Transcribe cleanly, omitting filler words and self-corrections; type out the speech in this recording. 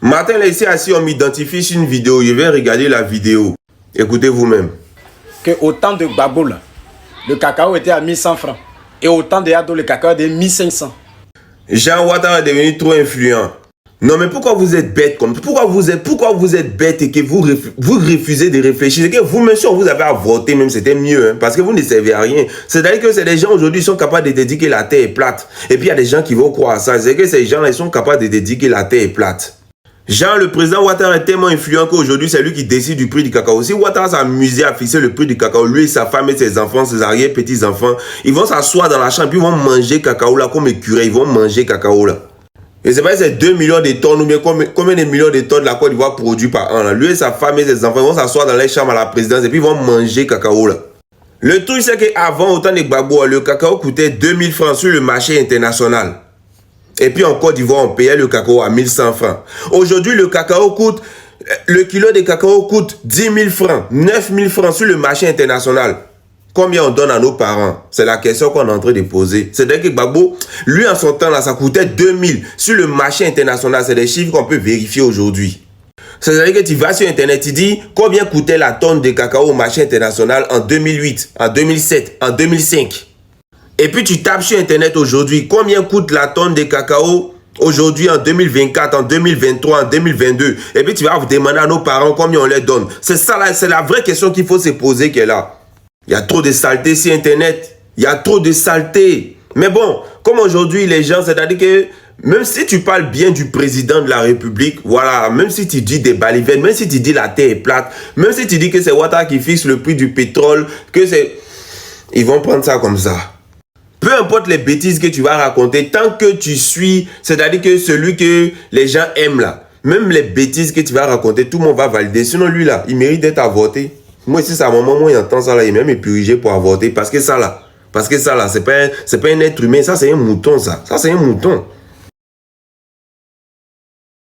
Martin, là, ici, assis, on m'identifie sur une vidéo. Je vais regarder la vidéo. Écoutez vous-même. Que au temps de Gbagbo, là, le cacao était à 1100 francs. Et au temps de Yado, le cacao était 1500. Jean Ouattara est devenu trop influent. Non, mais pourquoi vous êtes bête comme ça? Pourquoi vous êtes bête et que vous refusez de réfléchir? Et que vous-même, si on vous avait à voter, même, c'était mieux, hein, parce que vous ne servez à rien. C'est-à-dire que c'est des gens aujourd'hui qui sont capables de te dire que la terre est plate. Et puis il y a des gens qui vont croire à ça. C'est que ces gens-là, ils sont capables de te dire que la terre est plate. Jean, le président Ouattara est tellement influent qu'aujourd'hui, c'est lui qui décide du prix du cacao. Si Ouattara s'amusait à fixer le prix du cacao, lui, sa femme et ses enfants, ses arrière-petits-enfants, ils vont s'asseoir dans la chambre, puis ils vont manger cacao là, comme écureuils, ils vont manger cacao là. Et c'est pas c'est 2 millions de tonnes ou bien combien de millions de tonnes la Côte d'Ivoire produit par an là. Lui et sa femme et ses enfants, ils vont s'asseoir dans les chambres à la présidence et puis ils vont manger cacao là. Le truc, c'est qu'avant, au temps de Gbagbo, le cacao coûtait 2000 francs sur le marché international. Et puis en Côte d'Ivoire, on payait le cacao à 1100 francs. Aujourd'hui, le kilo de cacao coûte 10 000 francs, 9 000 francs sur le marché international. Combien on donne à nos parents? C'est la question qu'on est en train de poser. C'est-à-dire que Gbagbo, lui en son temps, là, ça coûtait 2000 sur le marché international. C'est des chiffres qu'on peut vérifier aujourd'hui. C'est-à-dire que tu vas sur Internet, tu dis combien coûtait la tonne de cacao au marché international en 2008, en 2007, en 2005. Et puis tu tapes sur Internet aujourd'hui, combien coûte la tonne de cacao aujourd'hui en 2024, en 2023, en 2022. Et puis tu vas demander à nos parents combien on les donne. C'est ça là, c'est la vraie question qu'il faut se poser qui est là. Il y a trop de saleté sur Internet. Il y a trop de saleté. Mais bon, comme aujourd'hui les gens, c'est-à-dire que même si tu parles bien du président de la République, voilà, même si tu dis des balivernes, même si tu dis la terre est plate, même si tu dis que c'est Ouattara qui fixe le prix du pétrole, que c'est... Ils vont prendre ça comme ça. Peu importe les bêtises que tu vas raconter, tant que tu suis, c'est-à-dire que celui que les gens aiment là, même les bêtises que tu vas raconter, tout le monde va valider. Sinon lui là, il mérite d'être avorté. Moi ici, c'est à un moment où il entend ça là, il est même épurigé pour avorter. Parce que ça là, c'est pas un être humain, ça c'est un mouton ça. Ça c'est un mouton.